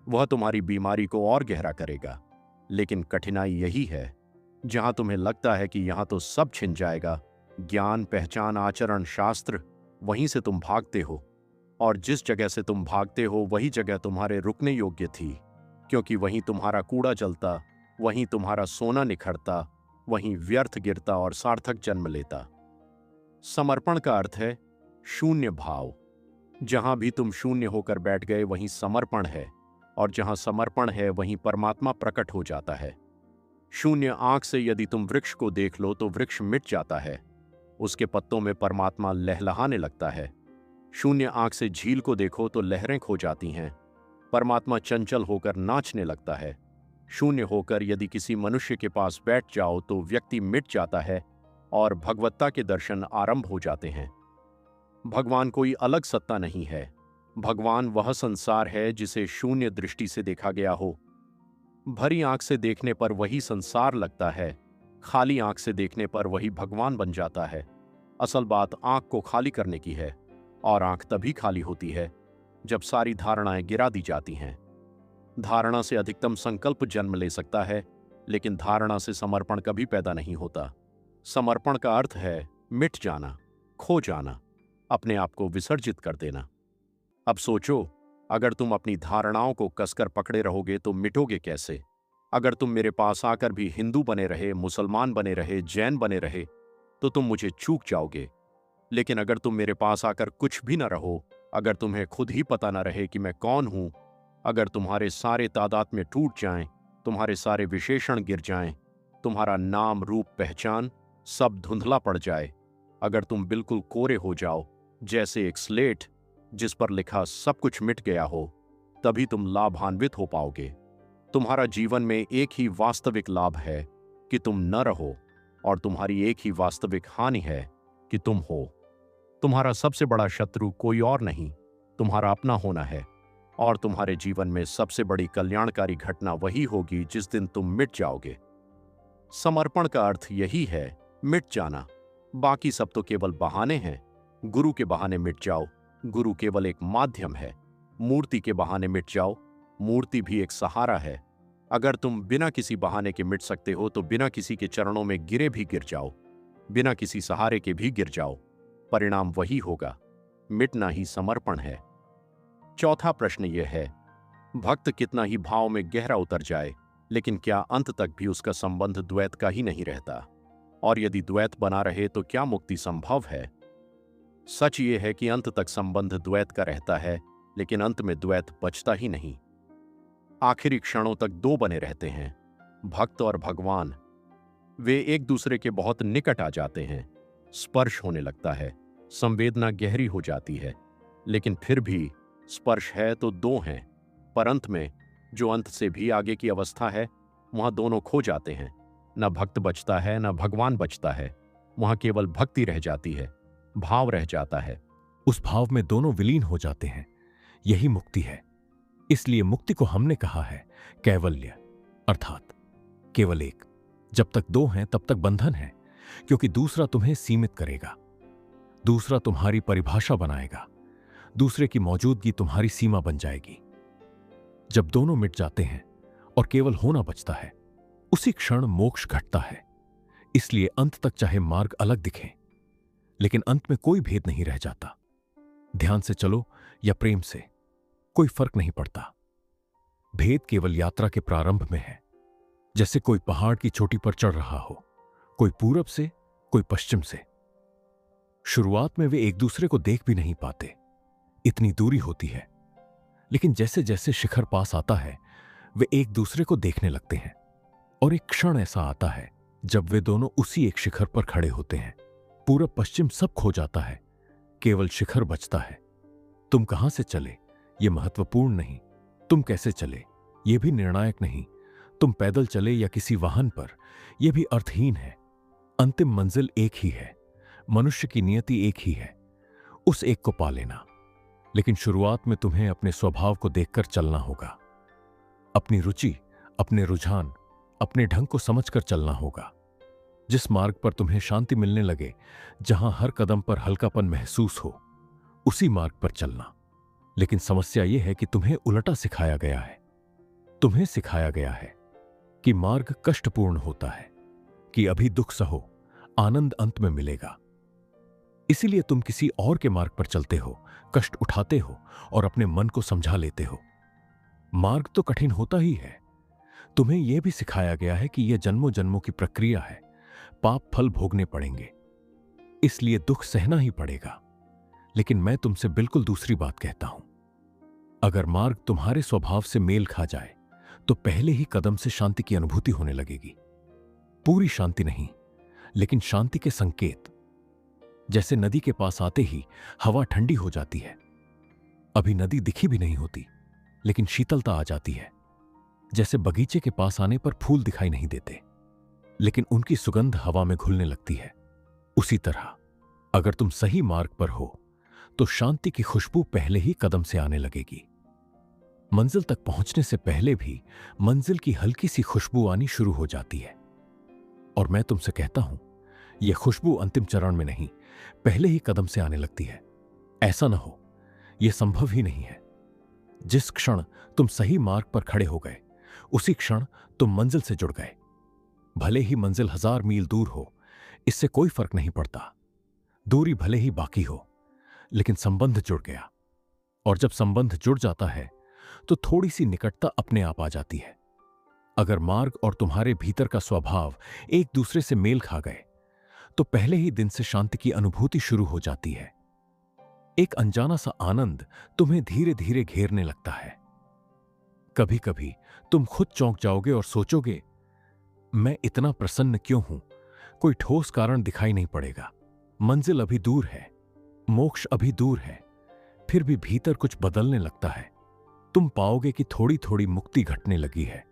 वह तुम्हारी बीमारी को और गहरा करेगा। लेकिन कठिनाई यही है, जहां तुम्हें लगता है कि यहां तो सब छिन जाएगा, ज्ञान, पहचान, आचरण, शास्त्र, वहीं से तुम भागते हो। और जिस जगह से तुम भागते हो वही जगह तुम्हारे रुकने योग्य थी, क्योंकि वहीं तुम्हारा कूड़ा जलता, वहीं तुम्हारा सोना निखरता, वहीं व्यर्थ गिरता और सार्थक जन्म लेता। समर्पण का अर्थ है शून्य भाव। जहां भी तुम शून्य होकर बैठ गए वहीं समर्पण है, और जहां समर्पण है वहीं परमात्मा प्रकट हो जाता है। शून्य आंख से यदि तुम वृक्ष को देख लो तो वृक्ष मिट जाता है, उसके पत्तों में परमात्मा लहलहाने लगता है। शून्य आंख से झील को देखो तो लहरें खो जाती हैं, परमात्मा चंचल होकर नाचने लगता है। शून्य होकर यदि किसी मनुष्य के पास बैठ जाओ तो व्यक्ति मिट जाता है और भगवत्ता के दर्शन आरंभ हो जाते हैं। भगवान कोई अलग सत्ता नहीं है। भगवान वह संसार है जिसे शून्य दृष्टि से देखा गया हो। भरी आंख से देखने पर वही संसार लगता है, खाली आंख से देखने पर वही भगवान बन जाता है। असल बात आंख को खाली करने की है, और आंख तभी खाली होती है जब सारी धारणाएं गिरा दी जाती हैं। धारणा से अधिकतम संकल्प जन्म ले सकता है, लेकिन धारणा से समर्पण कभी पैदा नहीं होता। समर्पण का अर्थ है मिट जाना, खो जाना, अपने आप को विसर्जित कर देना। अब सोचो, अगर तुम अपनी धारणाओं को कसकर पकड़े रहोगे तो मिटोगे कैसे? अगर तुम मेरे पास आकर भी हिंदू बने रहे, मुसलमान बने रहे, जैन बने रहे, तो तुम मुझे चूक जाओगे। लेकिन अगर तुम मेरे पास आकर कुछ भी न रहो, अगर तुम्हें खुद ही पता न रहे कि मैं कौन हूं, अगर तुम्हारे सारे तादात्म्य टूट जाएं, तुम्हारे सारे विशेषण गिर जाएं, तुम्हारा नाम, रूप, पहचान सब धुंधला पड़ जाए, अगर तुम बिल्कुल कोरे हो जाओ, जैसे एक स्लेट जिस पर लिखा सब कुछ मिट गया हो, तभी तुम लाभान्वित हो पाओगे। तुम्हारा जीवन में एक ही वास्तविक लाभ है कि तुम न रहो, और तुम्हारी एक ही वास्तविक हानि है कि तुम हो। तुम्हारा सबसे बड़ा शत्रु कोई और नहीं, तुम्हारा अपना होना है। और तुम्हारे जीवन में सबसे बड़ी कल्याणकारी घटना वही होगी जिस दिन तुम मिट जाओगे। समर्पण का अर्थ यही है, मिट जाना। बाकी सब तो केवल बहाने हैं। गुरु के बहाने मिट जाओ, गुरु केवल एक माध्यम है। मूर्ति के बहाने मिट जाओ, मूर्ति भी एक सहारा है। अगर तुम बिना किसी बहाने के मिट सकते हो तो बिना किसी के चरणों में गिरे भी गिर जाओ, बिना किसी सहारे के भी गिर जाओ, परिणाम वही होगा। मिटना ही समर्पण है। चौथा प्रश्न यह है, भक्त कितना ही भाव में गहरा उतर जाए, लेकिन क्या अंत तक भी उसका संबंध द्वैत का ही नहीं रहता? और यदि द्वैत बना रहे तो क्या मुक्ति संभव है? सच ये है कि अंत तक संबंध द्वैत का रहता है, लेकिन अंत में द्वैत बचता ही नहीं। आखिरी क्षणों तक दो बने रहते हैं, भक्त और भगवान। वे एक दूसरे के बहुत निकट आ जाते हैं, स्पर्श होने लगता है, संवेदना गहरी हो जाती है, लेकिन फिर भी स्पर्श है तो दो हैं। पर अंत में, जो अंत से भी आगे की अवस्था है, वहां दोनों खो जाते हैं। न भक्त बचता है, न भगवान बचता है। वहां केवल भक्ति रह जाती है, भाव रह जाता है। उस भाव में दोनों विलीन हो जाते हैं। यही मुक्ति है। इसलिए मुक्ति को हमने कहा है कैवल्य, अर्थात केवल एक। जब तक दो हैं तब तक बंधन है, क्योंकि दूसरा तुम्हें सीमित करेगा, दूसरा तुम्हारी परिभाषा बनाएगा, दूसरे की मौजूदगी तुम्हारी सीमा बन जाएगी। जब दोनों मिट जाते हैं और केवल होना बचता है, उसी क्षण मोक्ष घटता है। इसलिए अंत तक चाहे मार्ग अलग दिखें, लेकिन अंत में कोई भेद नहीं रह जाता। ध्यान से चलो या प्रेम से, कोई फर्क नहीं पड़ता। भेद केवल यात्रा के प्रारंभ में है। जैसे कोई पहाड़ की चोटी पर चढ़ रहा हो, कोई पूरब से, कोई पश्चिम से। शुरुआत में वे एक दूसरे को देख भी नहीं पाते, इतनी दूरी होती है। लेकिन जैसे जैसे शिखर पास आता है, वे एक दूसरे को देखने लगते हैं। और एक क्षण ऐसा आता है जब वे दोनों उसी एक शिखर पर खड़े होते हैं। पूरब पश्चिम सब खो जाता है, केवल शिखर बचता है। तुम कहां से चले ये महत्वपूर्ण नहीं, तुम कैसे चले ये भी निर्णायक नहीं, तुम पैदल चले या किसी वाहन पर यह भी अर्थहीन है। अंतिम मंजिल एक ही है, मनुष्य की नियति एक ही है, उस एक को पा लेना। लेकिन शुरुआत में तुम्हें अपने स्वभाव को देखकर चलना होगा, अपनी रुचि, अपने रुझान, अपने ढंग को समझकर चलना होगा। जिस मार्ग पर तुम्हें शांति मिलने लगे, जहां हर कदम पर हल्कापन महसूस हो, उसी मार्ग पर चलना। लेकिन समस्या यह है कि तुम्हें उल्टा सिखाया गया है। तुम्हें सिखाया गया है कि मार्ग कष्टपूर्ण होता है, कि अभी दुख सहो, आनंद अंत में मिलेगा। इसीलिए तुम किसी और के मार्ग पर चलते हो, कष्ट उठाते हो और अपने मन को समझा लेते हो। मार्ग तो कठिन होता ही है। तुम्हें यह भी सिखाया गया है कि यह जन्मों जन्मों की प्रक्रिया है, पाप फल भोगने पड़ेंगे, इसलिए दुख सहना ही पड़ेगा। लेकिन मैं तुमसे बिल्कुल दूसरी बात कहता हूं। अगर मार्ग तुम्हारे स्वभाव से मेल खा जाए तो पहले ही कदम से शांति की अनुभूति होने लगेगी। पूरी शांति नहीं, लेकिन शांति के संकेत। जैसे नदी के पास आते ही हवा ठंडी हो जाती है। अभी नदी दिखी भी नहीं होती, लेकिन शीतलता आ जाती है। जैसे बगीचे के पास आने पर फूल दिखाई नहीं देते, लेकिन उनकी सुगंध हवा में घुलने लगती है। उसी तरह अगर तुम सही मार्ग पर हो तो शांति की खुशबू पहले ही कदम से आने लगेगी। मंजिल तक पहुंचने से पहले भी मंजिल की हल्की सी खुशबू आनी शुरू हो जाती है। और मैं तुमसे कहता हूं, यह खुशबू अंतिम चरण में नहीं, पहले ही कदम से आने लगती है। ऐसा ना हो, यह संभव ही नहीं है। जिस क्षण तुम सही मार्ग पर खड़े हो गए, उसी क्षण तुम मंजिल से जुड़ गए। भले ही मंजिल 1000 मील दूर हो, इससे कोई फर्क नहीं पड़ता। दूरी भले ही बाकी हो, लेकिन संबंध जुड़ गया। और जब संबंध जुड़ जाता है तो थोड़ी सी निकटता अपने आप आ जाती है। अगर मार्ग और तुम्हारे भीतर का स्वभाव एक दूसरे से मेल खा गए तो पहले ही दिन से शांति की अनुभूति शुरू हो जाती है। एक अनजाना सा आनंद तुम्हें धीरे धीरे घेरने लगता है। कभी कभी तुम खुद चौंक जाओगे और सोचोगे, मैं इतना प्रसन्न क्यों हूं? कोई ठोस कारण दिखाई नहीं पड़ेगा। मंजिल अभी दूर है, मोक्ष अभी दूर है, फिर भी भीतर कुछ बदलने लगता है। तुम पाओगे कि थोड़ी थोड़ी मुक्ति घटने लगी है।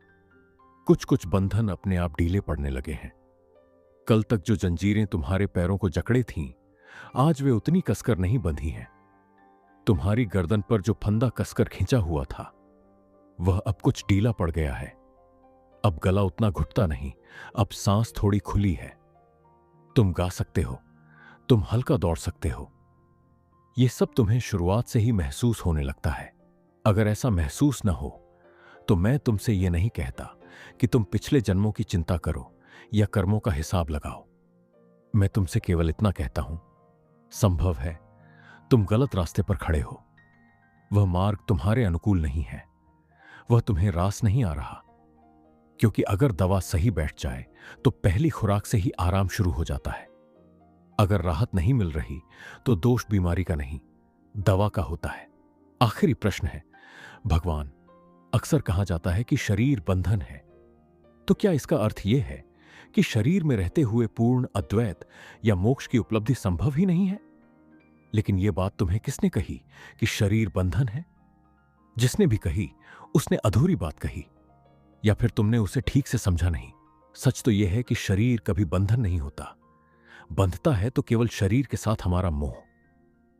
कुछ कुछ बंधन अपने आप ढीले पड़ने लगे हैं। कल तक जो जंजीरें तुम्हारे पैरों को जकड़े थीं, आज वे उतनी कसकर नहीं बंधी हैं। तुम्हारी गर्दन पर जो फंदा कसकर खींचा हुआ था, वह अब कुछ ढीला पड़ गया है। अब गला उतना घुटता नहीं, अब सांस थोड़ी खुली है। तुम गा सकते हो, तुम हल्का दौड़ सकते हो। यह सब तुम्हें शुरुआत से ही महसूस होने लगता है। अगर ऐसा महसूस न हो तो मैं तुमसे यह नहीं कहता कि तुम पिछले जन्मों की चिंता करो या कर्मों का हिसाब लगाओ। मैं तुमसे केवल इतना कहता हूं, संभव है तुम गलत रास्ते पर खड़े हो। वह मार्ग तुम्हारे अनुकूल नहीं है, वह तुम्हें रास नहीं आ रहा। क्योंकि अगर दवा सही बैठ जाए तो पहली खुराक से ही आराम शुरू हो जाता है। अगर राहत नहीं मिल रही तो दोष बीमारी का नहीं, दवा का होता है। आखिरी प्रश्न है, भगवान, अक्सर कहा जाता है कि शरीर बंधन है। तो क्या इसका अर्थ यह है कि शरीर में रहते हुए पूर्ण अद्वैत या मोक्ष की उपलब्धि संभव ही नहीं है? लेकिन यह बात तुम्हें किसने कही कि शरीर बंधन है? जिसने भी कही उसने अधूरी बात कही, या फिर तुमने उसे ठीक से समझा नहीं। सच तो यह है कि शरीर कभी बंधन नहीं होता। बंधता है तो केवल शरीर के साथ हमारा मोह।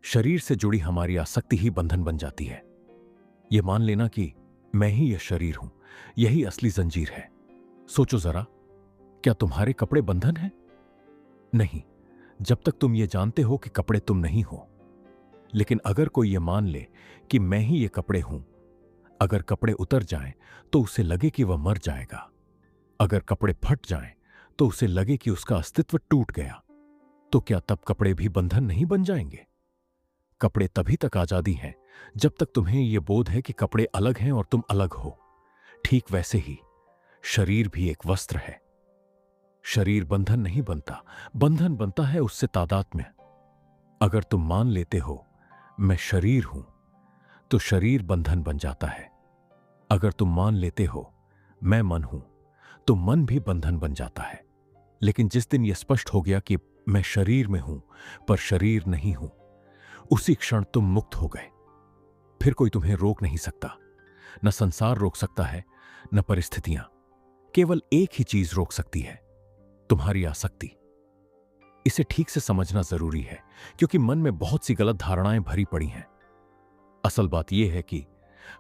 शरीर से जुड़ी हमारी आसक्ति ही बंधन बन जाती है। यह मान लेना कि मैं ही यह शरीर हूं, यही असली जंजीर है। सोचो जरा, क्या तुम्हारे कपड़े बंधन हैं? नहीं, जब तक तुम ये जानते हो कि कपड़े तुम नहीं हो। लेकिन अगर कोई ये मान ले कि मैं ही ये कपड़े हूं, अगर कपड़े उतर जाएं तो उसे लगे कि वह मर जाएगा। अगर कपड़े फट जाएं तो उसे लगे कि उसका अस्तित्व टूट गया। तो क्या तब कपड़े भी बंधन नहीं बन जाएंगे? कपड़े तभी तक आजादी हैं जब तक तुम्हें यह बोध है कि कपड़े अलग हैं और तुम अलग हो। ठीक वैसे ही शरीर भी एक वस्त्र है। शरीर बंधन नहीं बनता, बंधन बनता है उससे तादात्म्य। अगर तुम मान लेते हो मैं शरीर हूं, तो शरीर बंधन बन जाता है। अगर तुम मान लेते हो मैं मन हूं, तो मन भी बंधन बन जाता है। लेकिन जिस दिन यह स्पष्ट हो गया कि मैं शरीर में हूं पर शरीर नहीं हूं, उसी क्षण तुम मुक्त हो गए। फिर कोई तुम्हें रोक नहीं सकता, न संसार रोक सकता है, न परिस्थितियां। केवल एक ही चीज रोक सकती है, तुम्हारी आसक्ति। इसे ठीक से समझना जरूरी है, क्योंकि मन में बहुत सी गलत धारणाएं भरी पड़ी हैं। असल बात यह है कि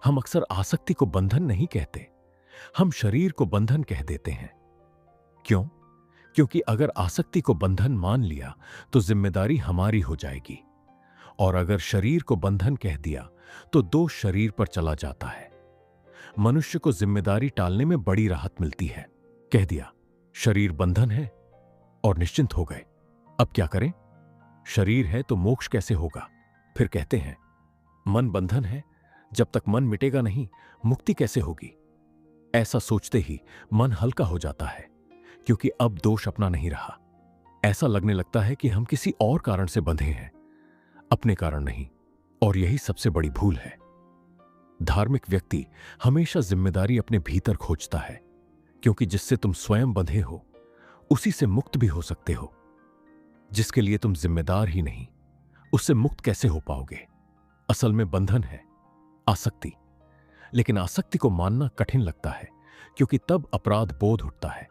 हम अक्सर आसक्ति को बंधन नहीं कहते, हम शरीर को बंधन कह देते हैं। क्यों? क्योंकि अगर आसक्ति को बंधन मान लिया तो जिम्मेदारी हमारी हो जाएगी, और अगर शरीर को बंधन कह दिया तो दोष शरीर पर चला जाता है। मनुष्य को जिम्मेदारी टालने में बड़ी राहत मिलती है। कह दिया शरीर बंधन है और निश्चिंत हो गए। अब क्या करें? शरीर है तो मोक्ष कैसे होगा? फिर कहते हैं मन बंधन है, जब तक मन मिटेगा नहीं मुक्ति कैसे होगी? ऐसा सोचते ही मन हल्का हो जाता है, क्योंकि अब दोष अपना नहीं रहा। ऐसा लगने लगता है कि हम किसी और कारण से बंधे हैं, अपने कारण नहीं। और यही सबसे बड़ी भूल है। धार्मिक व्यक्ति हमेशा जिम्मेदारी अपने भीतर खोजता है, क्योंकि जिससे तुम स्वयं बंधे हो उसी से मुक्त भी हो सकते हो। जिसके लिए तुम जिम्मेदार ही नहीं, उससे मुक्त कैसे हो पाओगे? असल में बंधन है आसक्ति। लेकिन आसक्ति को मानना कठिन लगता है, क्योंकि तब अपराध बोध उठता है।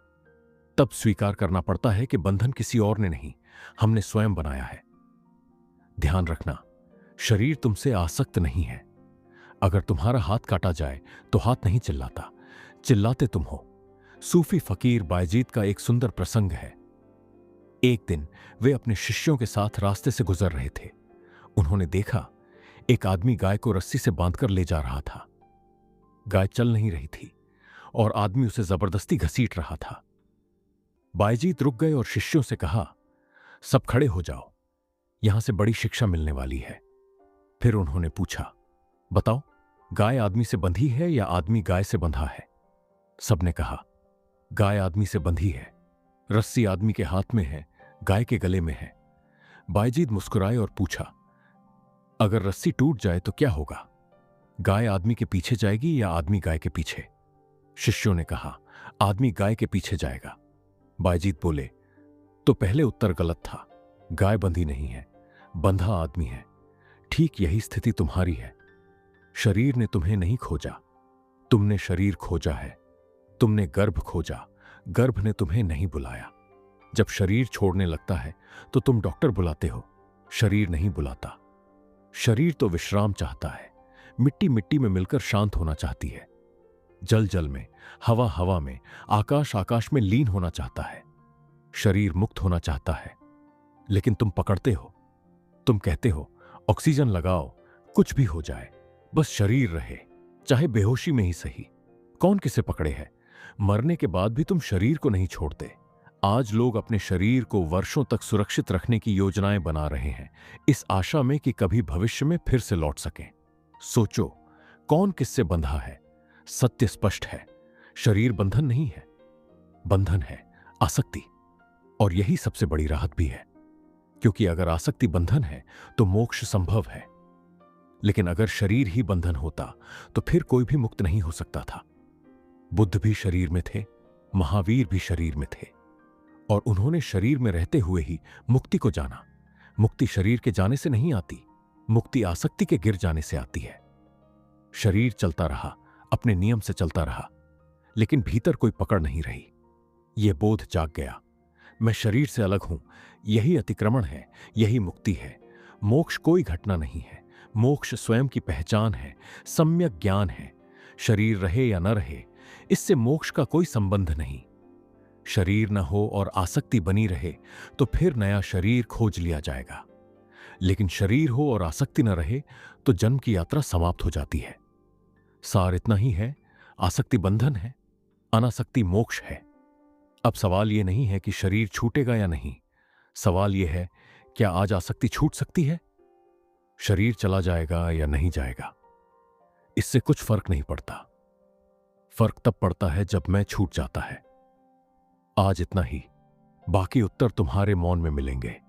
तब स्वीकार करना पड़ता है कि बंधन किसी और ने नहीं, हमने स्वयं बनाया है। ध्यान रखना, शरीर तुमसे आसक्त नहीं है। अगर तुम्हारा हाथ काटा जाए तो हाथ नहीं चिल्लाता, चिल्लाते तुम हो। सूफी फकीर बायजीद का एक सुंदर प्रसंग है। एक दिन वे अपने शिष्यों के साथ रास्ते से गुजर रहे थे। उन्होंने देखा एक आदमी गाय को रस्सी से बांधकर ले जा रहा था। गाय चल नहीं रही थी और आदमी उसे जबरदस्ती घसीट रहा था। बायजीद रुक गए और शिष्यों से कहा, सब खड़े हो जाओ, यहां से बड़ी शिक्षा मिलने वाली है। फिर उन्होंने पूछा, बताओ, गाय आदमी से बंधी है या आदमी गाय से बंधा है? सबने कहा, गाय आदमी से बंधी है। रस्सी आदमी के हाथ में है, गाय के गले में है। बायजीद मुस्कुराए और पूछा, अगर रस्सी टूट जाए तो क्या होगा? गाय आदमी के पीछे जाएगी या आदमी गाय के पीछे? शिष्यों ने कहा, आदमी गाय के पीछे जाएगा। बायजीद बोले, तो पहले उत्तर गलत था। गाय बंधी नहीं है, बंधा आदमी है। ठीक यही स्थिति तुम्हारी है। शरीर ने तुम्हें नहीं खोजा, तुमने शरीर खोजा है। तुमने गर्भ खोजा, गर्भ ने तुम्हें नहीं बुलाया। जब शरीर छोड़ने लगता है तो तुम डॉक्टर बुलाते हो, शरीर नहीं बुलाता। शरीर तो विश्राम चाहता है, मिट्टी मिट्टी में मिलकर शांत होना चाहती है। जल जल में, हवा हवा में, आकाश आकाश में लीन होना चाहता है। शरीर मुक्त होना चाहता है, लेकिन तुम पकड़ते हो। तुम कहते हो ऑक्सीजन लगाओ, कुछ भी हो जाए, बस शरीर रहे, चाहे बेहोशी में ही सही। कौन किसे पकड़े है? मरने के बाद भी तुम शरीर को नहीं छोड़ते। आज लोग अपने शरीर को वर्षों तक सुरक्षित रखने की योजनाएं बना रहे हैं, इस आशा में कि कभी भविष्य में फिर से लौट सकें। सोचो, कौन किससे बंधा है? सत्य स्पष्ट है, शरीर बंधन नहीं है, बंधन है आसक्ति। और यही सबसे बड़ी राहत भी है, क्योंकि अगर आसक्ति बंधन है तो मोक्ष संभव है। लेकिन अगर शरीर ही बंधन होता तो फिर कोई भी मुक्त नहीं हो सकता था। बुद्ध भी शरीर में थे, महावीर भी शरीर में थे, और उन्होंने शरीर में रहते हुए ही मुक्ति को जाना। मुक्ति शरीर के जाने से नहीं आती, मुक्ति आसक्ति के गिर जाने से आती है। शरीर चलता रहा, अपने नियम से चलता रहा, लेकिन भीतर कोई पकड़ नहीं रही। यह बोध जाग गया, मैं शरीर से अलग हूं, यही अतिक्रमण है, यही मुक्ति है। मोक्ष कोई घटना नहीं है, मोक्ष स्वयं की पहचान है, सम्यक ज्ञान है। शरीर रहे या न रहे, इससे मोक्ष का कोई संबंध नहीं। शरीर न हो और आसक्ति बनी रहे तो फिर नया शरीर खोज लिया जाएगा। लेकिन शरीर हो और आसक्ति न रहे तो जन्म की यात्रा समाप्त हो जाती है। सार इतना ही है, आसक्ति बंधन है, अनासक्ति मोक्ष है। अब सवाल यह नहीं है कि शरीर छूटेगा या नहीं, सवाल यह है, क्या आज आसक्ति छूट सकती है? शरीर चला जाएगा या नहीं जाएगा, इससे कुछ फर्क नहीं पड़ता। फर्क तब पड़ता है जब मैं छूट जाता है। आज इतना ही, बाकी उत्तर तुम्हारे मौन में मिलेंगे।